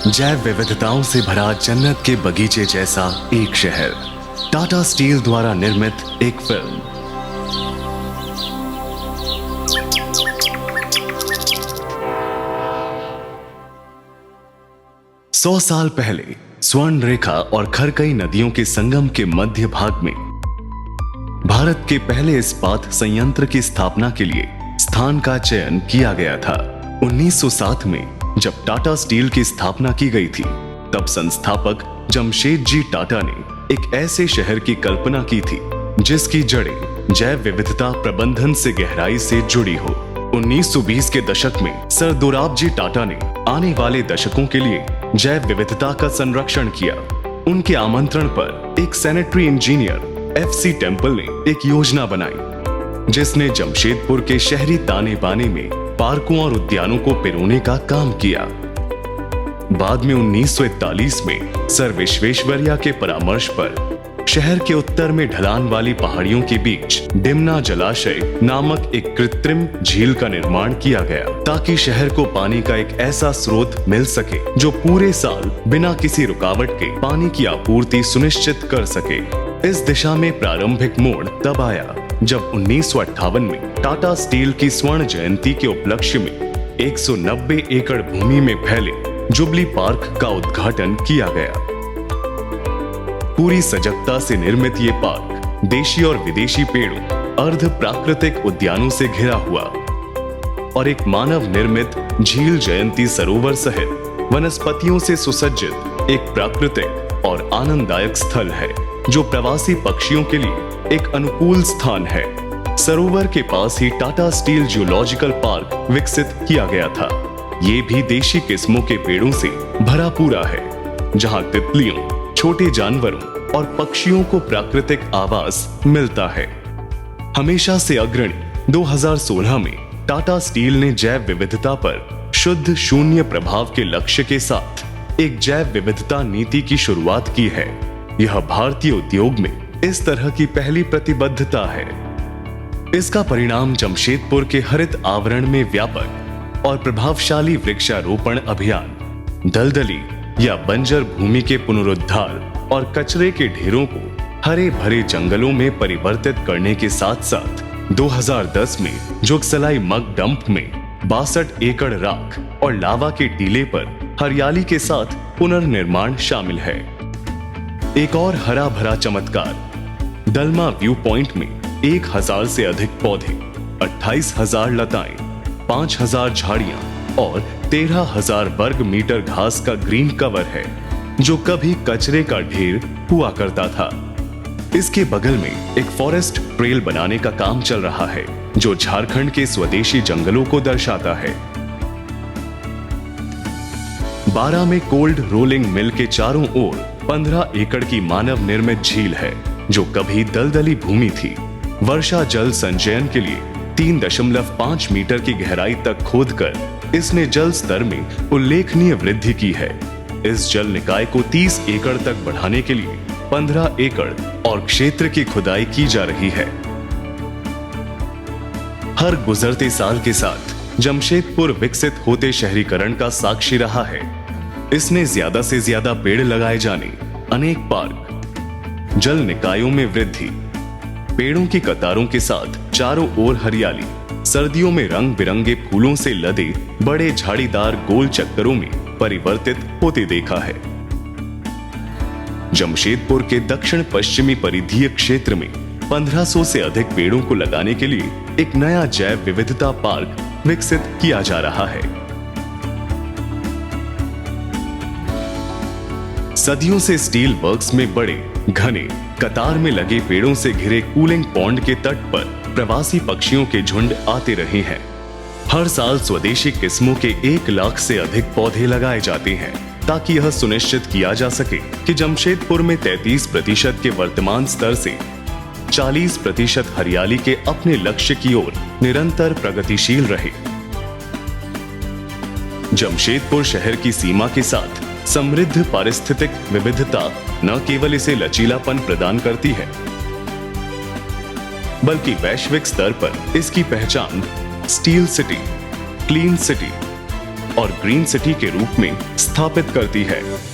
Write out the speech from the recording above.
जैव विविधताओं से भरा जन्नत के बगीचे जैसा एक शहर, टाटा स्टील द्वारा निर्मित एक फिल्म। सौ साल पहले स्वर्ण रेखा और खरकई नदियों के संगम के मध्य भाग में भारत के पहले इस्पात संयंत्र की स्थापना के लिए स्थान का चयन किया गया था। 1907 में जब टाटा स्टील की स्थापना की गई थी, तब संस्थापक जमशेदजी टाटा ने एक ऐसे शहर की कल्पना की थी जिसकी जड़ें जैव विविधता प्रबंधन से गहराई से जुड़ी हो। 1920 के दशक में सर दोराबजी टाटा ने आने वाले दशकों के लिए जैव विविधता का संरक्षण किया। उनके आमंत्रण पर एक सैनिटरी इंजीनियर FC टेम्पल ने एक योजना बनाई जिसने जमशेदपुर के शहरी ताने बाने में पार्कों और उद्यानों को पिरोने का काम किया। बाद में 1941 में सर विश्वेश्वरैया के परामर्श पर शहर के उत्तर में ढलान वाली पहाड़ियों के बीच डिमना जलाशय नामक एक कृत्रिम झील का निर्माण किया गया, ताकि शहर को पानी का एक ऐसा स्रोत मिल सके जो पूरे साल बिना किसी रुकावट के पानी की आपूर्ति सुनिश्चित कर सके। इस दिशा में प्रारंभिक मोड़ तब आया जब 1958 में टाटा स्टील की स्वर्ण जयंती के उपलक्ष्य में 190 एकड़ भूमि में फैले जुबली पार्क का उद्घाटन किया गया। पूरी सजगता से निर्मित ये पार्क देशी और विदेशी पेड़ों, अर्ध प्राकृतिक उद्यानों से घिरा हुआ और एक मानव निर्मित झील जयंती सरोवर सहित वनस्पतियों से सुसज्जित एक प्राकृतिक और आनंददायक स्थल है जो प्रवासी पक्षियों के लिए एक अनुकूल स्थान है। सरोवर के पास ही टाटा स्टील जूलॉजिकल पार्क विकसित किया गया था। ये भी देशी किस्मों के पेड़ों से भरा पूरा है, जहां तितलियों, छोटे जानवरों और पक्षियों को प्राकृतिक आवास मिलता है। हमेशा से अग्रणी 2016 में टाटा स्टील ने जैव विविधता पर शुद्ध शून्य प्रभाव के लक्ष्य के साथ एक जैव विविधता नीति की शुरुआत की है। यह भारतीय उद्योग में इस तरह की पहली प्रतिबद्धता है। इसका परिणाम जमशेदपुर के हरित आवरण में व्यापक और प्रभावशाली वृक्षारोपण अभियान, दलदली या बंजर भूमि के पुनरुद्धार और कचरे के ढेरों को हरे भरे जंगलों में परिवर्तित करने के साथ साथ 2010 में जोगसलाई मग डंप में 62 एकड़ राख और लावा के टीले पर हरियाली के साथ पुनर्निर्माण शामिल है। एक और हरा भरा चमत्कार, दलमा व्यू पॉइंट में 1000 से अधिक पौधे, 28,000 लताएं, 5,000 झाड़ियां और 13,000 वर्ग मीटर घास का ग्रीन कवर है जो कभी कचरे का ढेर हुआ करता था। इसके बगल में एक फॉरेस्ट ट्रेल बनाने का काम चल रहा है जो झारखंड के स्वदेशी जंगलों को दर्शाता है। 12 में कोल्ड रोलिंग मिल के चारों ओर 15 एकड़ की मानव निर्मित झील है जो कभी दलदली भूमि थी। वर्षा जल संचयन के लिए 3.5 मीटर की गहराई तक खोदकर इसने जल स्तर में उल्लेखनीय वृद्धि की है। इस जल निकाय को 30 एकड़ तक बढ़ाने के लिए 15 एकड़ और क्षेत्र की खुदाई की जा रही है। हर गुजरते साल के साथ जमशेदपुर विकसित होते शहरीकरण का साक्षी रहा है। इसने ज्यादा से ज्यादा पेड़ लगाए जाने, अनेक पार्क, जल निकायों में वृद्धि, पेड़ों की कतारों के साथ चारों ओर हरियाली, सर्दियों में रंग बिरंगे फूलों से लदे बड़े झाड़ीदार गोल चक्करों में परिवर्तित होते देखा है। जमशेदपुर के दक्षिण पश्चिमी परिधीय क्षेत्र में 1500 से अधिक पेड़ों को लगाने के लिए एक नया जैव विविधता पार्क विकसित किया जा रहा है। सदियों से स्टील वर्क्स में बड़े घने कतार में लगे पेड़ों से घिरे कूलिंग पॉन्ड के तट पर प्रवासी पक्षियों के झुंड आते रहे हैं। हर साल स्वदेशी किस्मों के 1 लाख से अधिक पौधे लगाए जाते हैं ताकि यह सुनिश्चित किया जा सके कि जमशेदपुर में 33% के वर्तमान स्तर से 40% हरियाली के अपने लक्ष्य की ओर निरंतर प्रगतिशील रहे। जमशेदपुर शहर की सीमा के साथ समृद्ध पारिस्थितिक विविधता न केवल इसे लचीलापन प्रदान करती है, बल्कि वैश्विक स्तर पर इसकी पहचान स्टील सिटी, क्लीन सिटी, और ग्रीन सिटी के रूप में स्थापित करती है।